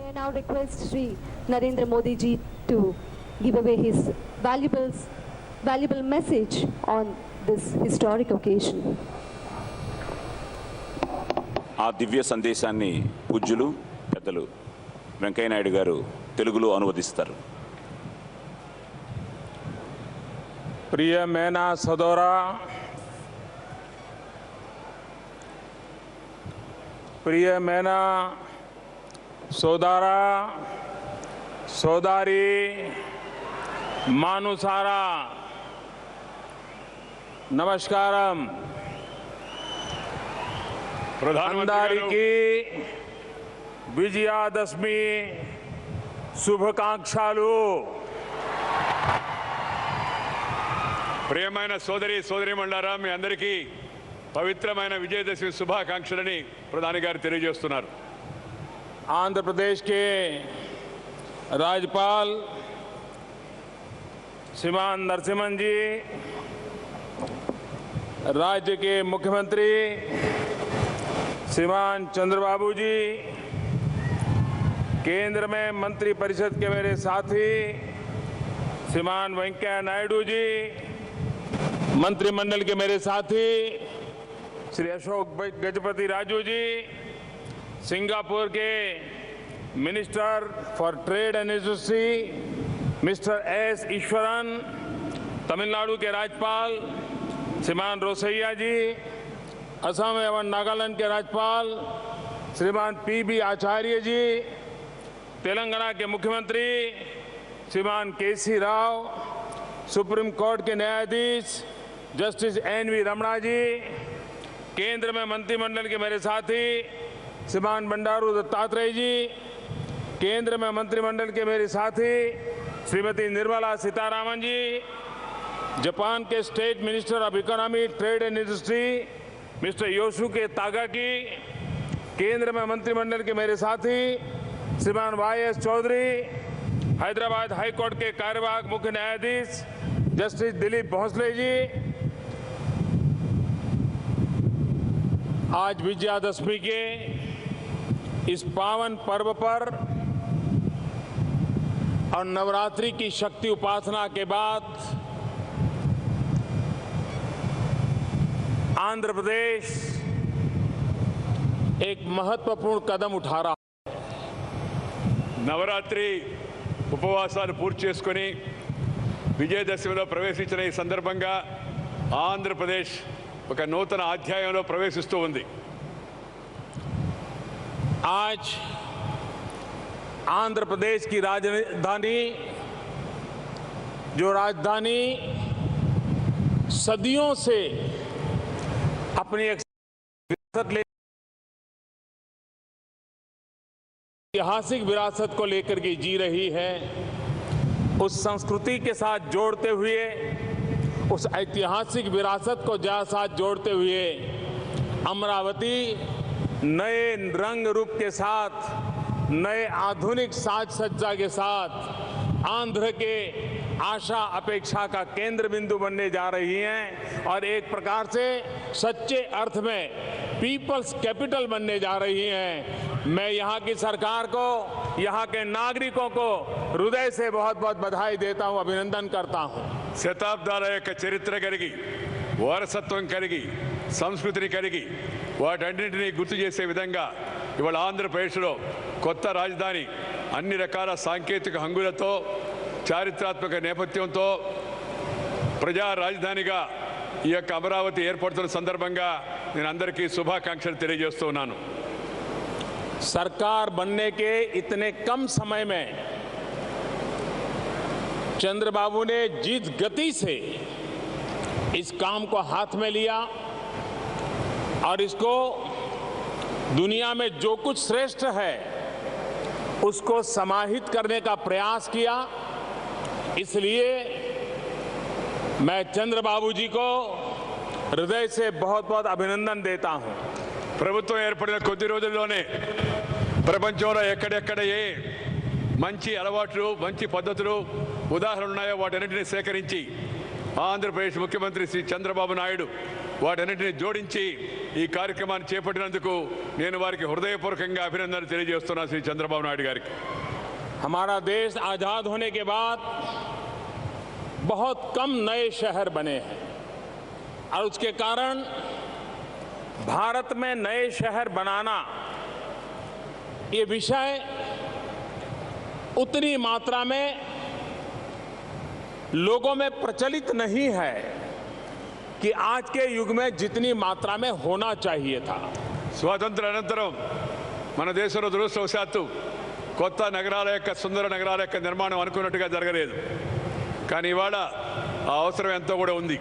I now request Shri Narendra Modi ji to give away his valuable message on this historic occasion. ఆ దివ్య సందేశాన్ని పూజ్యులు పెద్దలు వెంకయ్య నాయుడు గారు తెలుగులో అనువదిస్తారు. प्रिय मैना सदोरा, प्रिय मैना सोदारा, सोदारी, मानुसारा, नमस्कारम. प्रधानमंत्री की विजयादशमी शुभकांक्षालु. ప్రియమైన సోదరీమణులారా, మీ అందరికీ పవిత్రమైన విజయదశమి శుభాకాంక్షలని ప్రధాని గారు తెలియజేస్తున్నారు. आंध्र प्रदेश के राज्यपाल श्रीमान नरसिम्हन जी, राज्य के मुख्यमंत्री श्रीमान चंद्रबाबू जी, केंद्र में मंत्री परिषद के मेरे साथी श्रीमान वेंकैया नायडू जी, मंत्रिमंडल के मेरे साथी श्री अशोक गजपति राजू जी, सिंगापुर के minister for trade and industry mister S Eswaran, Tamil Nadu के राज्यपाल श्रीमान रोसैया जी, असम एवं नागालैंड के राज्यपाल श्रीमान पी.बी. आचार्य जी, तेलंगाना के मुख्यमंत्री श्रीमान के.सी. राव, सुप्रीम कोर्ट के न्यायाधीश जस्टिस एन.वी. रमणा जी, केंद्र में मंत्रिमंडल के मेरे साथी श्रीमान बंडारू दत्तात्रेय जी, केंद्र में मंत्रिमंडल के मेरे साथी श्रीमती निर्मला सीतारामन जी, जापान के state minister of economy, trade and industry mister Yosuke Takagi, केंद्र में मंत्रिमंडल के मेरे साथी श्रीमान वाई.एस. चौधरी, हैदराबाद हाईकोर्ट के कार्यवाहक मुख्य न्यायाधीश जस्टिस दिलीप भोसले जी, आज विजयादशमी के इस पावन पर्व पर और नवरात्रि की शक्ति उपासना के बाद आंध्र प्रदेश एक महत्वपूर्ण कदम उठा रहा है. నవరాత్రి ఉపవాసాలు పూర్తి చేసుకొని విజయదశమిలో ప్రవేశించిన ఈ సందర్భంగా ఆంధ్రప్రదేశ్ ఒక నూతన అధ్యాయంలో ప్రవేశిస్తూ ఉంది. आज आंध्र प्रदेश की राजधानी, जो राजधानी सदियों से अपनी एक ऐतिहासिक विरासत को लेकर के जी रही है, उस संस्कृति के साथ जोड़ते हुए, उस ऐतिहासिक विरासत को साथ जोड़ते हुए अमरावती नए रंग रूप के साथ, नए आधुनिक साज सज्जा के साथ आंध्र के आशा अपेक्षा का केंद्र बिंदु बनने जा रही हैं और एक प्रकार से सच्चे अर्थ में पीपल्स कैपिटल बनने जा रही हैं. मैं यहाँ की सरकार को, यहाँ के नागरिकों को हृदय से बहुत बहुत बधाई देता हूँ, अभिनंदन करता हूँ. శతాబ్దాల యొక్క చరిత్ర కలిగి, వారసత్వం కలిగి, సంస్కృతిని కలిగి వాటన్నింటినీ గుర్తు చేసే విధంగా ఇవాళ ఆంధ్రప్రదేశ్లో కొత్త రాజధాని అన్ని రకాల సాంకేతిక హంగులతో, చారిత్రాత్మక నేపథ్యంతో ప్రజా రాజధానిగా ఈ యొక్క అమరావతి ఏర్పడుతున్న సందర్భంగా నేను అందరికీ శుభాకాంక్షలు తెలియజేస్తున్నాను. सरकार बनने के इतने कम समय में चंद्रबाबू ने जिस गति से इस काम को हाथ में लिया और इसको दुनिया में जो कुछ श्रेष्ठ है उसको समाहित करने का प्रयास किया, इसलिए मैं चंद्रबाबू जी को हृदय से बहुत बहुत अभिनंदन देता हूं. ప్రభుత్వం ఏర్పడిన కొద్ది రోజుల్లోనే ప్రపంచంలో ఎక్కడెక్కడ ఏ మంచి అలవాట్లు, మంచి పద్ధతులు, ఉదాహరణలు ఉన్నాయో వాటన్నిటిని సేకరించి ఆంధ్రప్రదేశ్ ముఖ్యమంత్రి శ్రీ చంద్రబాబు నాయుడు వాటన్నిటిని జోడించి ఈ కార్యక్రమాన్ని చేపట్టినందుకు నేను వారికి హృదయపూర్వకంగా అభినందనలు తెలియజేస్తున్నాను శ్రీ చంద్రబాబు నాయుడు గారికి. हमारा देश आजाद होने के बाद बहुत कम नए शहर बने हैं और उसके कारण भारत में नए शहर बनाना ये विषय उतनी मात्रा में लोगों में प्रचलित नहीं है कि आज के युग में जितनी मात्रा में होना चाहिए था. స్వాతంత్ర అనంతరం మన దేశంలో దురదృష్టవశాత్తు కొత్త నగరాల యొక్క సుందర నగరాల యొక్క నిర్మాణం అనుకున్నట్టుగా జరగలేదు. కానీ ఇవాళ ఆ అవసరం ఎంతో కూడా ఉంది.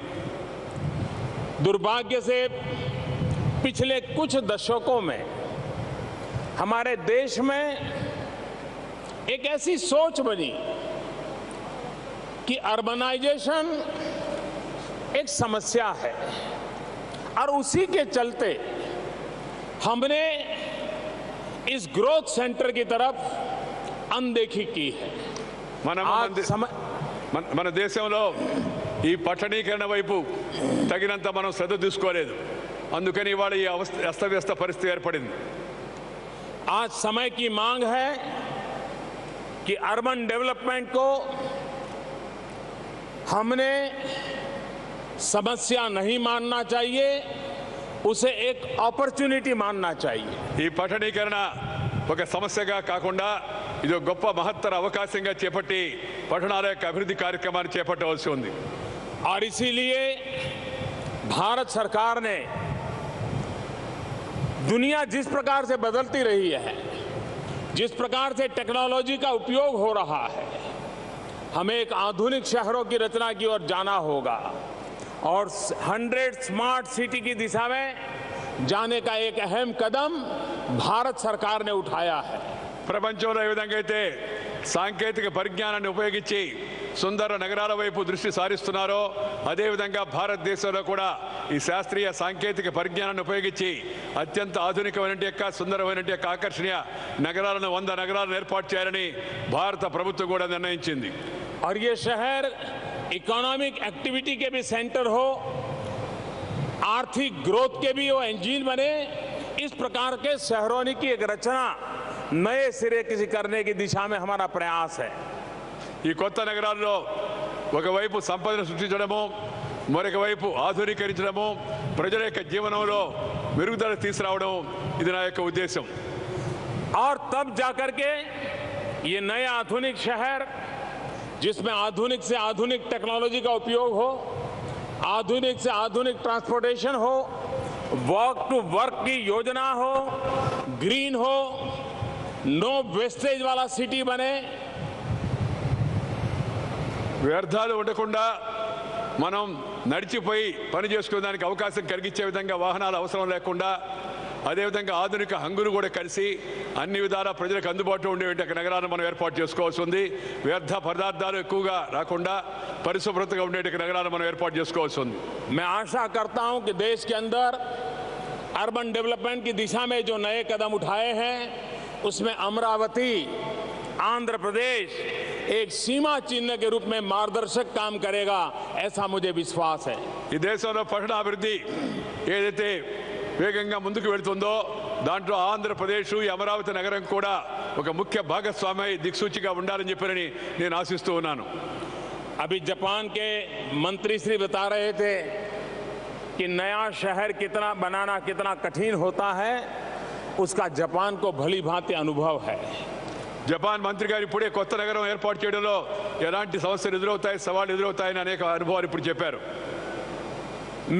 दुर्भाग्य से पिछले कुछ दशकों में हमारे देश में एक ऐसी सोच बनी कि अर्बनाइजेशन एक समस्या है और उसी के चलते हमने इस ग्रोथ सेंटर की तरफ अनदेखी की है. మన దేశంలో ఈ పట్టణీకరణ వైపు తగినంత మనం శ్రద్ధ తీసుకోలేదు. అందుకని ఇవాళ ఈ అస్తవ్యస్త పరిస్థితి ఏర్పడింది. आज समय की मांग है कि अर्बन डेवलपमेंट को हमने समस्या नहीं मानना चाहिए, उसे एक अपॉर्चुनिटी मानना चाहिए. ఈ పట్టణీకరణ ఒక సమస్యగా కాకుండా ఇది ఒక గొప్ప మహత్తర అవకాశంగా చేపట్టి పట్టణాల యొక్క అభివృద్ధి కార్యక్రమాన్ని చేపట్టవలసి ఉంది. और इसीलिए भारत सरकार ने दुनिया जिस प्रकार से बदलती रही है, जिस प्रकार से टेक्नोलॉजी का उपयोग हो रहा है, हमें एक आधुनिक शहरों की रचना की ओर जाना होगा और 100 स्मार्ट सिटी की दिशा में जाने का एक अहम कदम भारत सरकार ने उठाया है. ప్రపంచంలో ఏ విధంగా అయితే సాంకేతిక పరిజ్ఞానాన్ని ఉపయోగించి సుందర నగరాల వైపు దృష్టి సారిస్తున్నారో అదేవిధంగా భారతదేశంలో కూడా ఈ శాస్త్రీయ సాంకేతిక పరిజ్ఞానాన్ని ఉపయోగించి అత్యంత ఆధునికమైన యొక్క సుందరమైన యొక్క ఆకర్షణీయ నగరాలను 100 నగరాలను ఏర్పాటు చేయాలని భారత ప్రభుత్వం కూడా నిర్ణయించింది. और ये शहर इकोनॉमिक एक्टिविटी के भी सेंटर हो, आर्थिक ग्रोथ के भी वो इंजन बने. इस प्रकार के शहरों की एक रचना नए सिरे किसी करने की दिशा में हमारा प्रयास है. ఈ కొత్త నగరాల్లో ఒకవైపు సంపదను సృష్టించడము, మరొక వైపు ఆధునీకరించడము, ప్రజల యొక్క జీవనంలో మెరుగుదల తీసుకురావడం ఇది నా యొక్క ఉద్దేశం. और तब जाकर के ये नए आधुनिक शहर जिसमें आधुनिक से आधुनिक टेक्नोलॉजी का उपयोग हो, आधुनिक से आधुनिक ट्रांसपोर्टेशन हो, वॉक टू वर्क की योजना हो, ग्रीन हो, नो वेस्टेज वाला सिटी बने. వ్యర్థాలు ఉండకుండా మనం నడిచిపోయి పని చేసుకునేదానికి అవకాశం కలిగించే విధంగా వాహనాలు అవసరం లేకుండా అదేవిధంగా ఆధునిక హంగులు కూడా కలిసి అన్ని విధాల ప్రజలకు అందుబాటులో ఉండే నగరాలను మనం ఏర్పాటు చేసుకోవాల్సి ఉంది. వ్యర్థ పదార్థాలు ఎక్కువగా రాకుండా పరిశుభ్రతగా ఉండే నగరాలను మనం ఏర్పాటు చేసుకోవాల్సి ఉంది. मैं आशा करता हूं कि देश के अंदर अर्बन डेवलपमेंट की दिशा में जो नए कदम उठाए हैं उसमें अमरावती, आंध्र प्रदेश एक सीमा चिन्ह के रूप में मार्गदर्शक काम करेगा, ऐसा मुझे विश्वास है. ఈ దేశంలో పట్టణ అభివృద్ధి ఏదైతే వేగంగా ముందుకు వెళ్తుందో దాంట్లో ఆంధ్రప్రదేశ్ ఈ అమరావతి నగరం కూడా ఒక ముఖ్య భాగస్వామి దిక్సూచిగా ఉండాలని చెప్పని నేను ఆశిస్తూ ఉన్నాను. अभी जापान के मंत्री श्री बता रहे थे कि नया शहर कितना बनाना कितना कठिन होता है, उसका जापान को भली भांति अनुभव है. జపాన్ మంత్రి గారు ఇప్పుడే కొత్త నగరం ఏర్పాటు చేయడంలో ఎలాంటి సమస్యలు ఎదురవుతాయి, సవాళ్ళు ఎదురవుతాయని అనేక అనుభవాలు ఇప్పుడు చెప్పారు.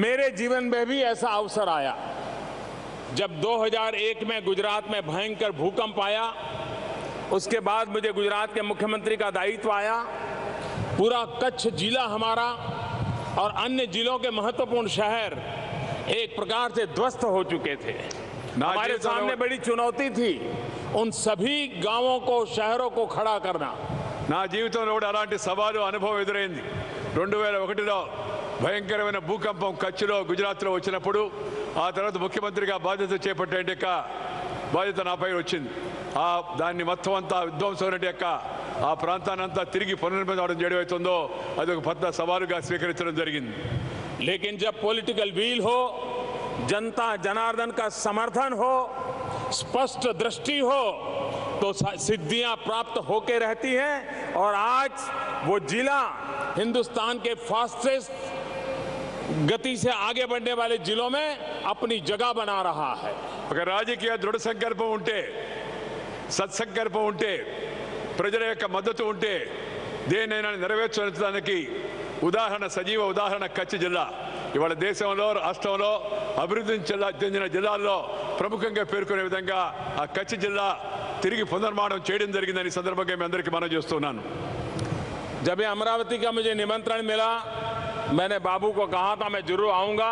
मेरे जीवन में भी ऐसा अवसर आया जब 2001 में गुजरात में भयंकर भूकंप आया. उसके बाद मुझे गुजरात के मुख्यमंत्री का दायित्व आया. पूरा कच्छ जिला हमारा और अन्य जिलों के महत्वपूर्ण शहर एक प्रकार से ध्वस्त हो चुके थे. हमारे सामने बड़ी चुनौती थी उन सभी गांवों को, शहरों को खड़ा करना. నా జీవితంలో కూడా అలాంటి సవాలు అనుభవం ఎదురైంది. 2001లో భయంకరమైన భూకంపం కచ్లో గుజరాత్లో వచ్చినప్పుడు ఆ తర్వాత ముఖ్యమంత్రిగా బాధ్యత చేపట్టే బాధ్యత నాపై వచ్చింది. దాన్ని మొత్తం అంతా విధ్వంసం యొక్క ఆ ప్రాంతాన్ని అంతా తిరిగి పునర్నిర్మాణం చేయడం అవుతుందో అది ఒక పెద్ద సవాలుగా స్వీకరించడం జరిగింది. लेकिन जब पॉलिटिकल विल हो, जनता जनार्दन का समर्थन हो, स्पष्ट दृष्टि हो, तो सिद्धियां प्राप्त होके रहती हैं। और आज वो जिला हिंदुस्तान के फास्टेस्ट गति से आगे बढ़ने वाले जिलों में अपनी जगह बना रहा है। ఒక రాజకీయ దృఢ సంకల్పం ఉంటే, సత్సంకల్పం ఉంటే, ప్రజల యొక్క మద్దతు ఉంటే దేన్నైనా నెరవేర్చడానికి ఉదాహరణ, సజీవ ఉదాహరణ కచ్ జిల్లా. ఇవాళ దేశంలో, రాష్ట్రంలో అభివృద్ధి చెందిన జిల్లాల్లో ప్రముఖంగా పేర్కొనే విధంగా ఆ కచ్ జిల్లా తిరిగి పునర్నిర్మాణం చేయడం జరిగిందని సందర్భంగా మీ అందరికీ మనం చేస్తున్నాను. जब ये अमरावती का मुझे निमंत्रण मिला, मैंने बाबू को कहा था मैं जरूर आऊंगा,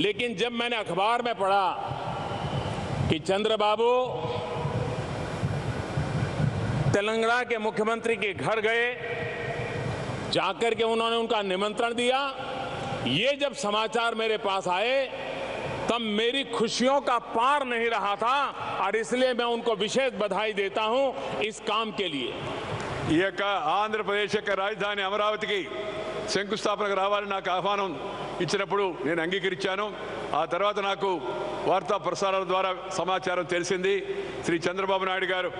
लेकिन जब मैंने अखबार में पढ़ा कि चंद्रबाबू तेलंगाना के मुख्यमंत्री के घर गए, जाकर के उन्होंने उनका निमंत्रण दिया, ये जब समाचार मेरे पास आए तब मेरी खुशियों का पार नहीं रहा था। और इसलिए मैं उनको विशेष बधाई देता हूं इस काम के लिए। ఈ యొక్క ఆంధ్రప్రదేశ్ యొక్క రాజధాని అమరావతికి శంకుస్థాపనకు రావాలని నాకు ఆహ్వానం ఇచ్చినప్పుడు నేను అంగీకరించాను. ఆ తర్వాత నాకు వార్తా ప్రసారాల ద్వారా సమాచారం తెలిసింది. శ్రీ చంద్రబాబు నాయుడు గారు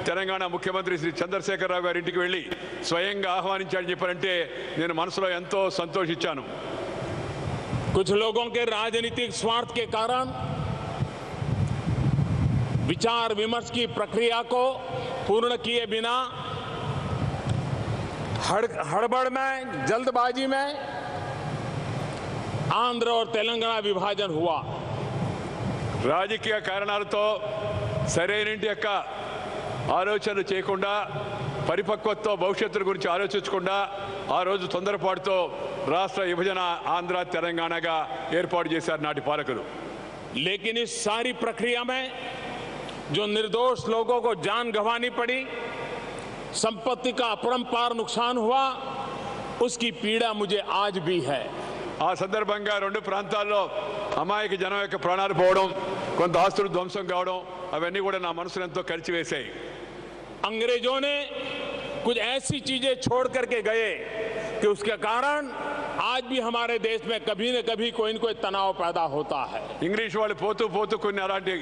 తెలంగాణ ముఖ్యమంత్రి శ్రీ చంద్రశేఖరరావు గారి ఇంటికి వెళ్ళి స్వయంగా ఆహ్వానించాడని చెప్పారంటే నేను మనసులో ఎంతో సంతోషించాను. कुछ लोगों के राजनीतिक स्वार्थ के कारण विचार विमर्श की प्रक्रिया को पूर्ण किए बिना हड़बड़ में, जल्दबाजी में आंध्र और तेलंगाना विभाजन हुआ। రాజకీయ కారణాలతో సరైనటి యొక్క ఆలోచనలు చేయకుండా, పరిపక్వతతో భవిష్యత్తు గురించి ఆలోచించకుండా ఆ రోజు తొందరపాటుతో రాష్ట్ర విభజన ఆంధ్ర తెలంగాణగా ఏర్పాటు చేశారు నాటి పాలకులు. लेकिन इस सारी प्रक्रिया में जो निर्दोष लोगों को जान गंवानी पड़ी, संपत्ति का अपरंपार नुकसान हुआ, उसकी पीड़ा मुझे आज भी है। ఆ సందర్భంగా రెండు ప్రాంతాల్లో అమాయక జనం యొక్క ప్రాణాలు పోవడం, కొంత ఆస్తులు ధ్వంసం కావడం, అవన్నీ కూడా నా మనసును ఎంతో కలిచివేశాయి. अंग्रेजों ने कुछ ऐसी चीजें छोड़ करके गए कि उसके कारण आज भी हमारे देश में कभी न कभी कोई न कोई तनाव पैदा होता है। ఇంగ్లీష్ వాళ్ళు పోతూ పోతూ కొన్ని అలాంటి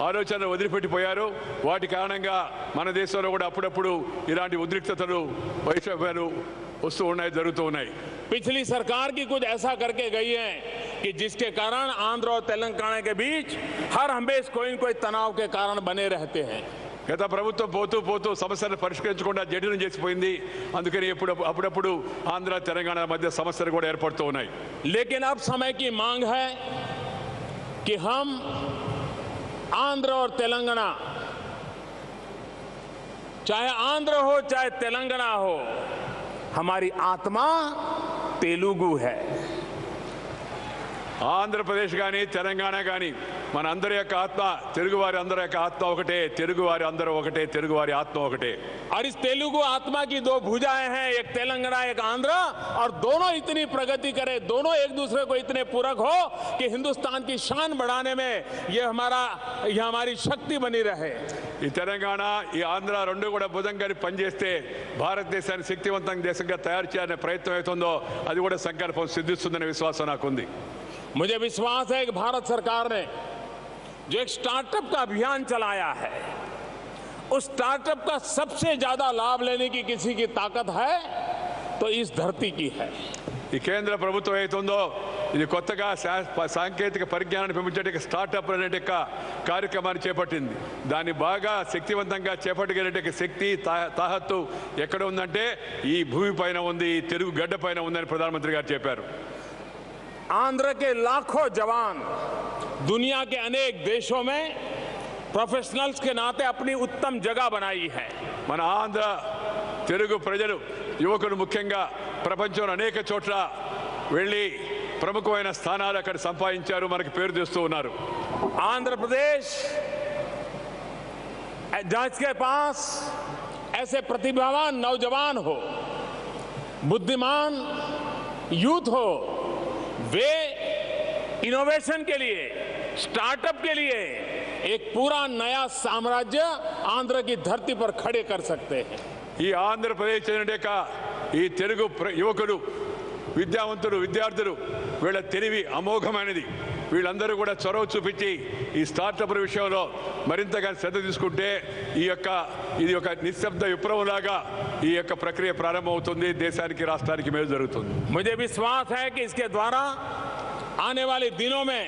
ఆలోచనలు వదిలిపెట్టిపోయారు. వాటి కారణంగా మన దేశంలో కూడా అప్పుడప్పుడు ఇలాంటి ఉద్రిక్తతలు, వైషమ్యాలు వస్తూ ఉన్నాయి, జరుగుతూ ఉన్నాయి. पिछली सरकार की कुछ ऐसा करके गई है कि जिसके कारण आंध्र और तेलंगाना के बीच हर हमेशा कोई न कोई तनाव के कारण बने रहते हैं। గత ప్రభుత్వం పోతూ పోతూ సమస్యలను పరిష్కరించకుండా జటిలం చేసిపోయింది. అందుకని అప్పుడప్పుడు ఆంధ్ర తెలంగాణ మధ్య సమస్యలు కూడా ఏర్పడుతూ ఉన్నాయి. लेकिन अब समय की मांग है कि हम आंध्र और तेलंगाना, चाहे आंध्र हो चाहे तेलंगाना हो, हमारी आत्मा तेलुगु है। ఆంధ్రప్రదేశ్ కానీ తెలంగాణ కానీ మన అందరి యొక్క ఆత్మ, తెలుగువారి అందరి యొక్క ఆత్మ ఒకటే, తెలుగువారి అందరూ ఒకటే, తెలుగువారి ఆత్మ ఒకటే. और इस तेलुगु आत्मा की दो भुजाएं हैं, एक तेलंगाना एक आंध्र, और दोनों इतनी प्रगति करें, दोनों एक दूसरे को इतने पूरक हो कि हिंदुस्तान की शान बढ़ाने में ये हमारी शक्ति बनी रहे। ఈ తెలంగాణ, ఈ ఆంధ్ర రెండు కూడా బుధంగా పనిచేస్తే భారతదేశాన్ని శక్తివంతంగా దేశంగా తయారు చేయాలనే ప్రయత్నం అవుతుందో అది కూడా సంకల్పం సిద్ధిస్తుందనే విశ్వాసం నాకుంది. मुझे विश्वास है कि भारत सरकार ने जो एक स्टार्टअप का अभियान चलाया है, उस स्टार्टअप का सबसे ज्यादा लाभ लेने की किसी की ताकत है तो इस धरती की है। ఈ కేంద్ర ప్రభుత్వం ఏతుందో ఇది కొత్తగా సాంకేతిక పరిజ్ఞానాన్ని పెంచేట స్టార్టప్ అనే కార్యక్రమాన్ని చేపట్టింది. దాన్ని బాగా శక్తివంతంగా చేపట్టగలిగే శక్తి, తాహత్తు ఎక్కడ ఉందంటే ఈ భూమి పైన ఉంది, ఈ తెలుగు గడ్డ పైన ఉందని ప్రధానమంత్రి గారు చెప్పారు. आंध्र के लाखों जवान दुनिया के अनेक देशों में प्रोफेशनल्स के नाते अपनी उत्तम जगह बनाई है। మన ఆంధ్ర తెలుగు ప్రజలు, యువకులు ముఖ్యంగా ప్రపంచంలో అనేక చోట్ల వెళ్ళి ప్రముఖమైన స్థానాలు అక్కడ సంపాదించారు, మనకి పేరు తెస్తూ ఉన్నారు. आंध्र प्रदेश जिसके पास ऐसे प्रतिभावान नौजवान हो, बुद्धिमान यूथ हो, वे इनोवेशन के लिए, स्टार्टअप के लिए एक पूरा नया साम्राज्य आंध्र की धरती पर खड़े कर सकते हैं। ఈ ఆంధ్రప్రదేశ్ చెందిన ఈ తెలుగు యువకులు, విద్యావంతులు, విద్యార్థులు వీళ్ళ తెలివి అమోఘమైనది. వీళ్ళందరూ కూడా చొరవ చూపించి ఈ స్టార్టప్ల విషయంలో మరింతగా శ్రద్ధ తీసుకుంటే ఇది ఒక నిశ్శబ్ద విప్లవంలాగా ఈ యొక్క ప్రక్రియ ప్రారంభమవుతుంది. దేశానికి రాష్ట్రానికి మేలు జరుగుతుంది. मुझे विश्वास है कि इसके द्वारा आने वाले दिनों में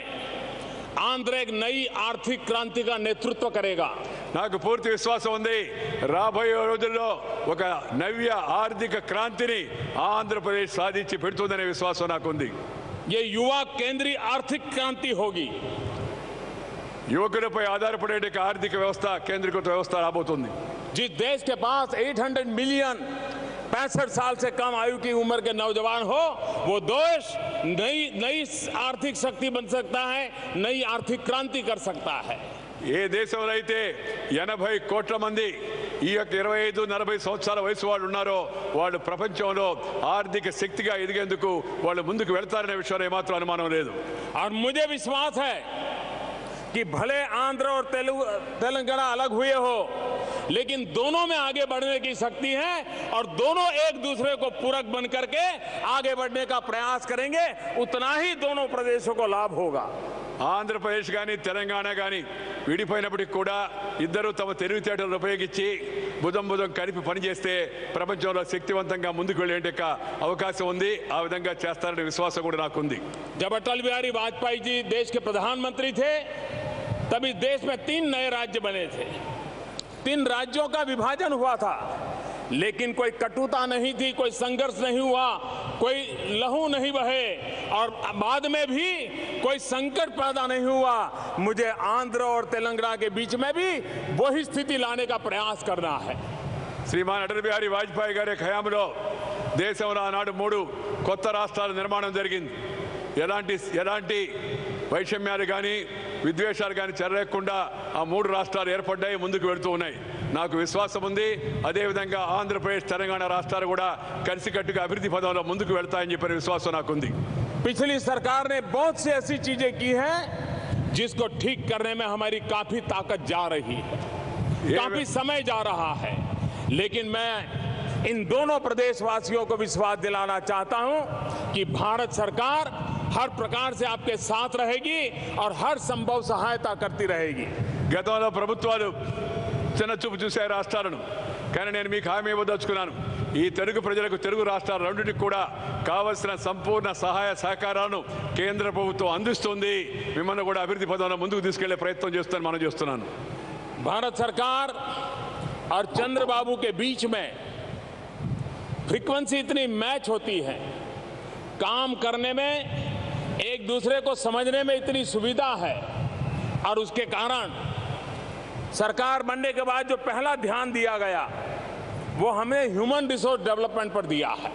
आंध्र एक नई आर्थिक क्रांति का नेतृत्व करेगा. నాకు పూర్తి విశ్వాసం ఉంది. రాబోయే రోజుల్లో ఒక నవ్య ఆర్థిక క్రాంతిని ఆంధ్రప్రదేశ్ సాధించి పెడుతుందనే విశ్వాసం నాకుంది. ये युवा केंद्रीय आर्थिक क्रांति होगी. యువకులపై ఆధారపడే ఆర్థిక వ్యవస్థ కేంద్రీకృత వ్యవస్థ రాబోతుంది. जिस देश के पास 800 मिलियन 65 साल से कम आयु की उम्र के नौजवान हो, वो देश नई आर्थिक शक्ति बन सकता है, नई आर्थिक क्रांति कर सकता है. ఏ దేశంలో అయితే 80 కోట్ల మంది ఈ యొక్క 25-40 సంవత్సరాల వయసు వాళ్ళు ఉన్నారో వాళ్ళు ప్రపంచంలో ఆర్థిక శక్తిగా ఎదిగేందుకు వాళ్ళు ముందుకు వెళ్తారనే విషయంలో ఏమాత్రం అనుమానం లేదు. और मुझे विश्वास है कि भले आंध्र और तेलंगाना अलग हुए हो, लेकिन दोनों में आगे बढ़ने की शक्ति है और दोनों एक दूसरे को पूरक बन करके आगे बढ़ने का प्रयास करेंगे. उतना ही दोनों प्रदेशों को लाभ होगा. ఆంధ్రప్రదేశ్ కానీ తెలంగాణ కానీ విడిపోయినప్పటికీ కూడా ఇద్దరు తమ తెలివితేటలను ఉపయోగించి భుజం కలిపి పనిచేస్తే ప్రపంచంలో శక్తివంతంగా ముందుకు వెళ్ళే అవకాశం ఉంది. ఆ విధంగా చేస్తారనే విశ్వాసం కూడా నాకుంది. जब अटल बिहारी वाजपेयी जी देश के प्रधानमंत्री थे, तभी देश में 3 नए राज्य बने थे. 3 राज्यों का विभाजन हुआ था, लेकिन कोई कटुता नहीं थी, कोई संघर्ष नहीं हुआ, कोई लहू नहीं बहे और बाद में भी कोई संकट पैदा नहीं हुआ. मुझे आंध्र और तेलंगाना के बीच में भी वही स्थिति लाने का प्रयास करना है. శ్రీమాన్ అటల్ బిహారీ వాజ్పేయి గారి హయాంలో దేశంలో ఆనాడు 3 కొత్త రాష్ట్రాల నిర్మాణం జరిగింది. ఎలాంటి వైషమ్యాలు కానీ విద్వేషాలు కానీ చెరలేకుండా ఆ 3 రాష్ట్రాలు ఏర్పడ్డాయి, ముందుకు వెళుతూ ఉన్నాయి. నాకు విశ్వాసం ఉంది అదేవిధంగా ఆంధ్రప్రదేశ్ తెలంగాణ రాష్ట్రాలు కూడా కలిసికట్టుగా అభివృద్ధి పదంలో ముందుకు వెళ్తాయని చెప్పిన విశ్వాసం నాకుంది. पिछली सरकार ने बहुत सी ऐसी चीजें की हैं जिसको ठीक करने में हमारी काफी ताकत जा रही है, काफी समय जा रहा है. लेकिन मैं इन दोनों प्रदेशवासियों को विश्वास दिलाना चाहता हूं कि भारत सरकार हर प्रकार से आपके साथ रहेगी और हर संभव सहायता करती रहेगी. గతంలో ప్రభుత్వాలు చిన్నచూపు చూసే రాష్ట్రాలను, కానీ నేను మీకు హామీ ఇవ్వదలుచుకున్నాను. ఈ తెలుగు ప్రజలకు, తెలుగు రాష్ట్రాల రెండింటికి కూడా కావలసిన సంపూర్ణ సహాయ సహకారాలను కేంద్ర ప్రభుత్వం అందిస్తుంది. మిమ్మల్ని కూడా అభివృద్ధి పదంలో ముందుకు తీసుకెళ్లే ప్రయత్నం చేస్తాను మనం చేస్తున్నాను. भारत सरकार और चंद्रबाबू के बीच में फ्रीक्वेंसी इतनी मैच होती है, काम करने में एक दूसरे को समझने में इतनी सुविधा है और उसके कारण सरकार बनने के बाद जो पहला ध्यान दिया गया वो हमें ह्यूमन रिसोर्स डेवलपमेंट पर दिया है.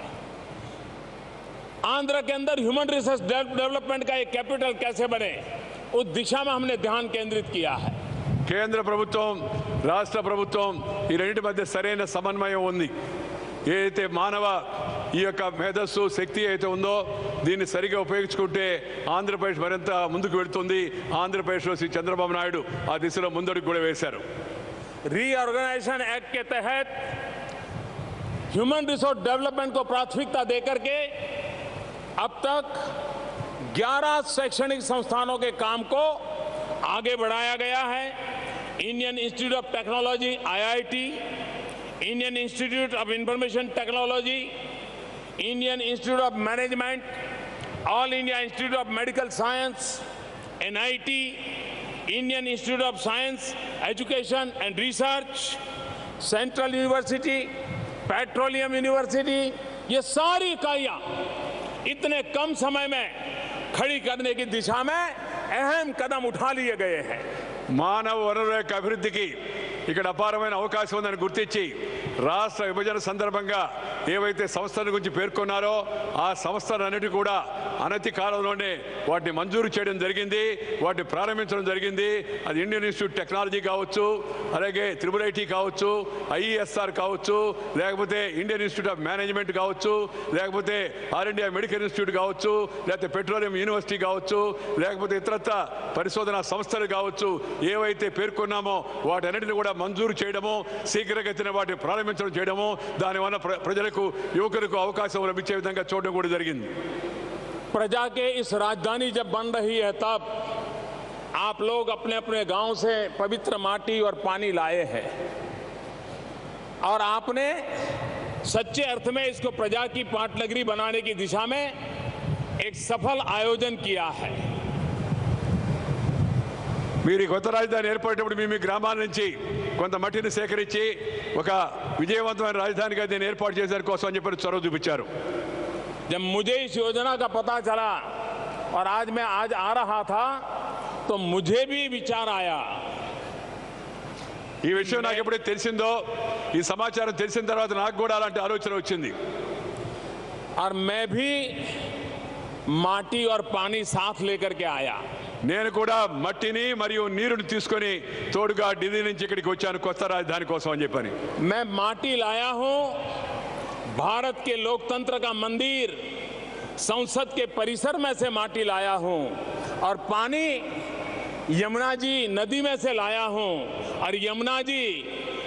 आंध्र के अंदर ह्यूमन रिसोर्स डेवलपमेंट का एक कैपिटल कैसे बने, उस दिशा में हमने ध्यान केंद्रित किया है. కేంద్ర ప్రభుత్వం, రాష్ట్ర ప్రభుత్వం ఈ రెండింటి మధ్య సరైన సమన్వయం ఉంది. ఏదైతే మానవ ఈ యొక్క మేధస్సు శక్తి అయితే ఉందో దీన్ని సరిగా ఉపయోగించుకుంటే ఆంధ్రప్రదేశ్ మరింత ముందుకు వెళుతుంది. ఆంధ్రప్రదేశ్లో శ్రీ చంద్రబాబు నాయుడు ఆ దిశలో ముందడుగు కూడా వేశారు. रीऑर्गेनाइजेशन एक्ट के तहत ह्यूमन रिसोर्स डेवलपमेंट को प्राथमिकता देकर के अब तक 11 शैक्षणिक संस्थानों के काम को आगे बढ़ाया गया है. Indian institute of technology IIT, Indian institute of information technology, Indian institute of management, all India institute of medical science NIT, Indian institute of science education and research, central university, petroleum university, ये सारी इकाइयां इतने कम समय में खड़ी करने की दिशा में अहम कदम उठा लिए गए हैं. మానవ వనరుల యొక్క అభివృద్ధికి ఇక్కడ అపారమైన అవకాశం ఉందని గుర్తించి రాష్ట్ర విభజన సందర్భంగా ఏవైతే సంస్థల గురించి పేర్కొన్నారో ఆ సంస్థలన్నిటి కూడా అనతి కాలంలోనే వాటిని మంజూరు చేయడం జరిగింది, వాటిని ప్రారంభించడం జరిగింది. అది ఇండియన్ ఇన్స్టిట్యూట్ టెక్నాలజీ కావచ్చు, అలాగే IIIT కావచ్చు, IESR కావచ్చు, లేకపోతే ఇండియన్ ఇన్స్టిట్యూట్ ఆఫ్ మేనేజ్మెంట్ కావచ్చు, లేకపోతే ఆల్ ఇండియా మెడికల్ ఇన్స్టిట్యూట్ కావచ్చు, లేకపోతే పెట్రోలియం యూనివర్సిటీ కావచ్చు, లేకపోతే ఇతరత్ర పరిశోధనా సంస్థలు కావచ్చు, ఏవైతే పేర్కొన్నామో వాటన్నిటిని కూడా మంజూరు చేయడము, శీఘ్రగతిన వాటిని ప్రారంభించడం చేయడము, దానివల్ల ప్రజలకు, యువకులకు అవకాశం లభించే విధంగా చూడడం కూడా జరిగింది. प्रजा के इस राजधानी जब बन रही है तब आप लोग अपने अपने गांव से पवित्र माटी और पानी लाए हैं और आपने सच्चे अर्थ में इसको प्रजा की पाटनगरी बनाने की दिशा में एक सफल आयोजन किया है। మీరు కొత్త రాజధాని ఏర్పడేటప్పుడు మీ గ్రామాల నుంచి కొంత మట్టిని సేకరించి ఒక విజయవంతమైన రాజధానిగా దీన్ని ఏర్పాటు చేసే కోసం అని చెప్పి చొరవ చూపించారు। जब मुझे इस योजना का पता चला और आज मैं आ रहा था तो मुझे भी विचार आया। ఈ విషయం నాకు ఎప్పుడైతే తెలిసిందో ఈ సమాచారం తెలిసిన తర్వాత నాకు కూడా అలాంటి ఆలోచన వచ్చింది। और मैं भी माटी और पानी साथ लेकर के आया। నేను కూడా మట్టిని మరియు నీరుని తీసుకొని తోడుగా ఢిల్లీ నుంచి ఇక్కడికి వచ్చాను కొత్త రాజధాని కోసం అని చెప్పని। मैं माटी लाया हूं, भारत के लोकतंत्र का मंदिर संसद के परिसर में से माटी लाया हूं और पानी यमुना जी नदी में से लाया हूं। और यमुना जी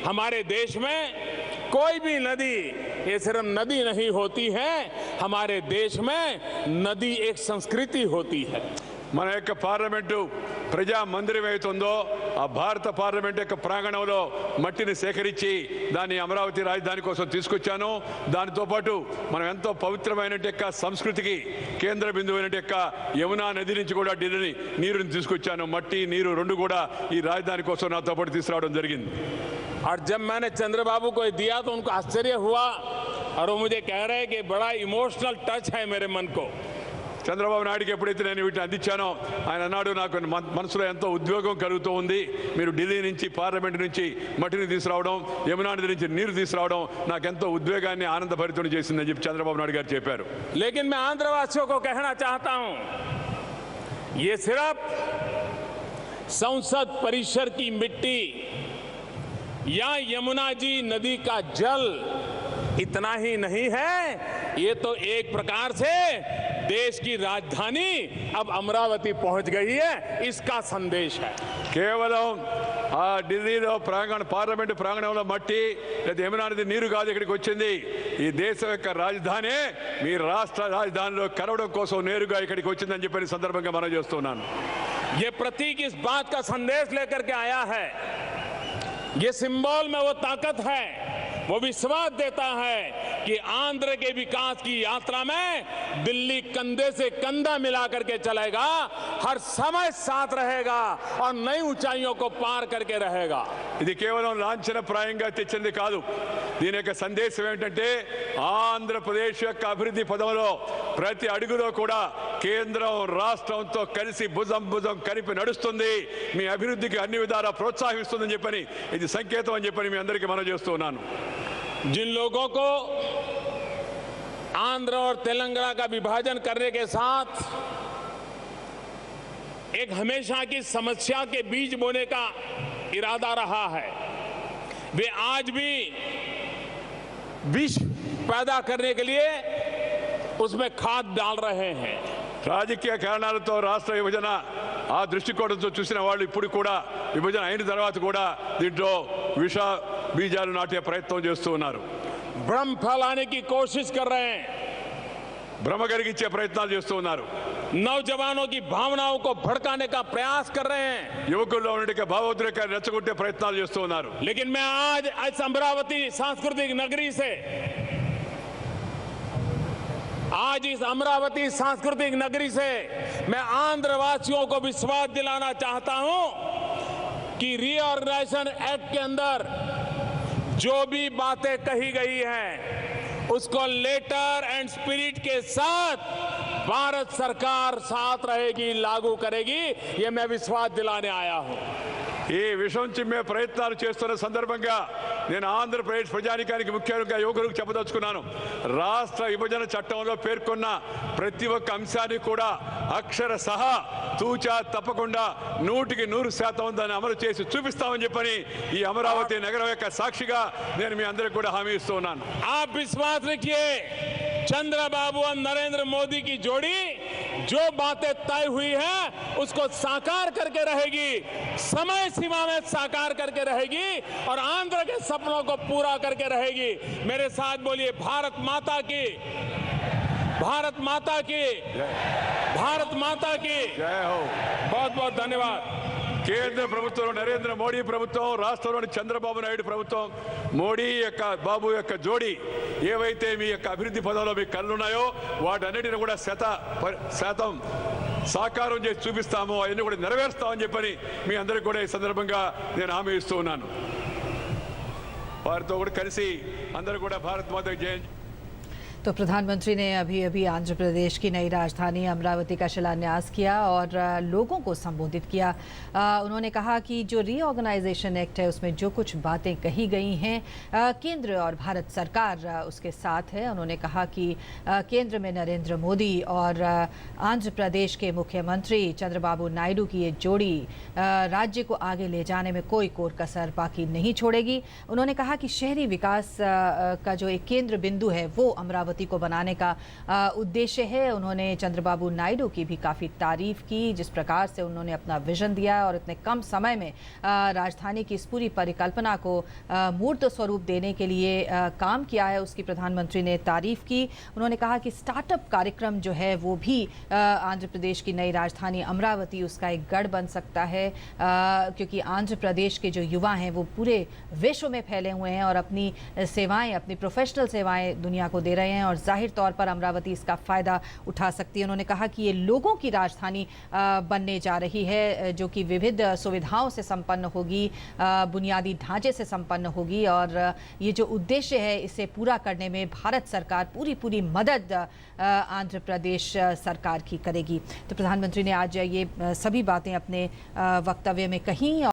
हमारे देश में कोई भी नदी ये सिर्फ नदी नहीं होती है, हमारे देश में नदी एक संस्कृति होती है। మన యొక్క పార్లమెంటు ప్రజా మందిరం ఏతుందో ఆ భారత పార్లమెంట్ యొక్క ప్రాంగణంలో మట్టిని సేకరించి దాన్ని అమరావతి రాజధాని కోసం తీసుకొచ్చాను। దానితో పాటు మనం ఎంతో పవిత్రమైన యొక్క సంస్కృతికి కేంద్ర బిందువైన యొక్క యమునా నది నుంచి కూడా ఢిల్లీ నీరుని తీసుకొచ్చాను। మట్టి నీరు రెండు కూడా ఈ రాజధాని కోసం నాతో పాటు తీసుకురావడం జరిగింది। और जब मैंने चंद्रबाबू को दिया तो उनको आश्चर्य हुआ और वो मुझे कह रहे हैं कि बड़ा इमोशनल टच है मेरे मन को। చంద్రబాబు నాయుడుకి ఎప్పుడైతే నేను వీటిని అందించానో ఆయన అన్నాడు నాకు మనసులో ఎంతో ఉద్వేగం కలుగుతూ ఉంది, మీరు ఢిల్లీ నుంచి పార్లమెంట్ నుంచి మట్టిని తీసుకురావడం యమునా నది నుంచి నీరు తీసుకురావడం నాకెంతో ఉద్వేగాన్ని ఆనందభరితం చేసిందని చెప్పి చంద్రబాబు నాయుడు గారు చెప్పారు। लेकिन मैं आंध्रवासियों को कहना चाहता हूं ये सिर्फ संसद परिसर की मिट्टी या यमुना जी नदी का जल इतना ही नहीं है, ये तो एक प्रकार से देश की राजधानी अब अमरावती पहुंच गई है, इसका संदेश है। కేవలం ఆ ఢిల్లీలో పార్లమెంటు ప్రాంగణంలో మట్టి లేదా యమునా నది నీరు కాదు ఇక్కడికి వచ్చింది, ఈ దేశం యొక్క రాజధాని మీ రాష్ట్ర రాజధానిలో కలవడం కోసం నేరుగా ఇక్కడికి వచ్చిందని చెప్పిన సందర్భంగా మనం చేస్తున్నాను। ये प्रतीक इस बात का संदेश लेकर के आया है, ये सिंबल में वो ताकत है, वो विश्वास देता है कि आंध्र के विकास की यात्रा में दिल्ली कंधे से कंधा मिला करके चलेगा, हर समय साथ रहेगा और नई ऊंचाइयों को पार करके रहेगा। ఇది కేవలం లాంఛనప్రాయంగా తెచ్చింది కాదు, దీని యొక్క సందేశం ఏంటంటే ఆంధ్రప్రదేశ్ యొక్క అభివృద్ధి పదంలో ప్రతి అడుగులో కూడా కేంద్రం రాష్ట్రంతో కలిసి భుజం భుజం కలిపి నడుస్తుంది, మీ అభివృద్ధికి అన్ని విధాలా ప్రోత్సహిస్తుందని చెప్పని ఇది సంకేతం అని చెప్పని మీ అందరికీ మనం చేస్తున్నాను। जिन लोगों को आंध्र और तेलंगाना का विभाजन करने के साथ एक हमेशा की समस्या के बीज बोने का इरादा रहा है, वे आज भी विष पैदा करने के लिए उसमें खाद डाल रहे हैं। రాజకీయ కారణాలతో రాష్ట్ర విభజన ఆ దృష్టికోణంతో చూసిన వాళ్ళు ఇప్పుడు కూడా విభజన అయిన తర్వాత కూడా దీంట్లో విష బీజాలు నాటే ప్రయత్నం చేస్తూ ఉన్నారు। भ्रम फैलाने की कोशिश कर रहे हैं, భ్రమ కలిగించే ప్రయత్నాలు చేస్తూ ఉన్నారు, नौजवानों की भावनाओं को भड़काने का प्रयास कर रहे हैं। యువకుల్లో ఉండే భావోద్రేకాన్ని రెచ్చగొట్టే ప్రయత్నాలు చేస్తూ ఉన్నారు। लेकिन मैं आज अमरावती सांस्कृतिक नगरी से आज इस अमरावती सांस्कृतिक नगरी से मैं आंध्रवासियों को विश्वास दिलाना चाहता हूं कि रीऑर्गेनाइजेशन एक्ट के अंदर जो भी बातें कही गई हैं उसको लेटर एंड स्पिरिट के साथ भारत सरकार साथ रहेगी, लागू करेगी, ये मैं विश्वास दिलाने आया हूं। ఈ విషయం చిమ్మే ప్రయత్నాలు చేస్తున్న సందర్భంగా నేను ఆంధ్రప్రదేశ్ ప్రజానికానికి ముఖ్యంగా యువకులకు చెప్పదలుచుకున్నాను, రాష్ట్ర విభజన చట్టంలో పేర్కొన్న ప్రతి ఒక్క అంశాన్ని కూడా అక్షర సహా తూచా తప్పకుండా 100% దాన్ని అమలు చేసి చూపిస్తామని చెప్పని ఈ అమరావతి నగరం యొక్క సాక్షిగా నేను మీ అందరికీ కూడా హామీ ఇస్తూ ఉన్నాను। आप विश्वास रखिए, चंद्रबाबू और नरेंद्र मोदी की जोड़ी जो बातें तय हुई है उसको साकार करके रहेगी, समय सीमा में साकार करके रहेगी और आंध्र के सपनों को पूरा करके रहेगी। मेरे साथ बोलिए, भारत माता की, भारत माता की, भारत माता की జై హో. बहुत बहुत धन्यवाद। కేంద్ర ప్రభుత్వంలో నరేంద్ర మోడీ ప్రభుత్వం, రాష్ట్రంలోని చంద్రబాబు నాయుడు ప్రభుత్వం, మోడీ యొక్క బాబు యొక్క జోడీ ఏవైతే మీ యొక్క అభివృద్ధి పదంలో మీ కళ్ళున్నాయో వాటన్నిటిని కూడా శాతం సాకారం చేసి చూపిస్తాము, అవన్నీ కూడా నెరవేరుస్తామని చెప్పని మీ అందరికీ కూడా ఈ సందర్భంగా నేను హామీ ఇస్తూ ఉన్నాను. వారితో కూడా కలిసి అందరూ కూడా భారత్ మాతకి జై. तो प्रधानमंत्री ने अभी आंध्र प्रदेश की नई राजधानी अमरावती का शिलान्यास किया और लोगों को संबोधित किया। उन्होंने कहा कि जो रीऑर्गेनाइजेशन एक्ट है उसमें जो कुछ बातें कही गई हैं केंद्र और भारत सरकार उसके साथ है। उन्होंने कहा कि केंद्र में नरेंद्र मोदी और आंध्र प्रदेश के मुख्यमंत्री चंद्रबाबू नायडू की ये जोड़ी राज्य को आगे ले जाने में कोई कोर कसर बाकी नहीं छोड़ेगी। उन्होंने कहा कि शहरी विकास का जो एक केंद्र बिंदु है वो अमरावती को बनाने का उद्देश्य है। उन्होंने चंद्रबाबू नायडू की भी काफ़ी तारीफ की, जिस प्रकार से उन्होंने अपना विजन दिया और इतने कम समय में राजधानी की इस पूरी परिकल्पना को मूर्त स्वरूप देने के लिए काम किया है, उसकी प्रधानमंत्री ने तारीफ की। उन्होंने कहा कि स्टार्टअप कार्यक्रम जो है वो भी आंध्र प्रदेश की नई राजधानी अमरावती उसका एक गढ़ बन सकता है, क्योंकि आंध्र प्रदेश के जो युवा हैं वो पूरे विश्व में फैले हुए हैं और अपनी सेवाएं, अपनी प्रोफेशनल सेवाएं दुनिया को दे रहे हैं और जाहिर तौर पर अमरावती इसका फ़ायदा उठा सकती है। उन्होंने कहा कि ये लोगों की राजधानी बनने जा रही है, जो कि विविध सुविधाओं से संपन्न होगी, बुनियादी ढांचे से संपन्न होगी और ये जो उद्देश्य है इसे पूरा करने में भारत सरकार पूरी मदद आंध्र प्रदेश सरकार की करेगी। तो प्रधानमंत्री ने आज ये सभी बातें अपने वक्तव्य में कहीं।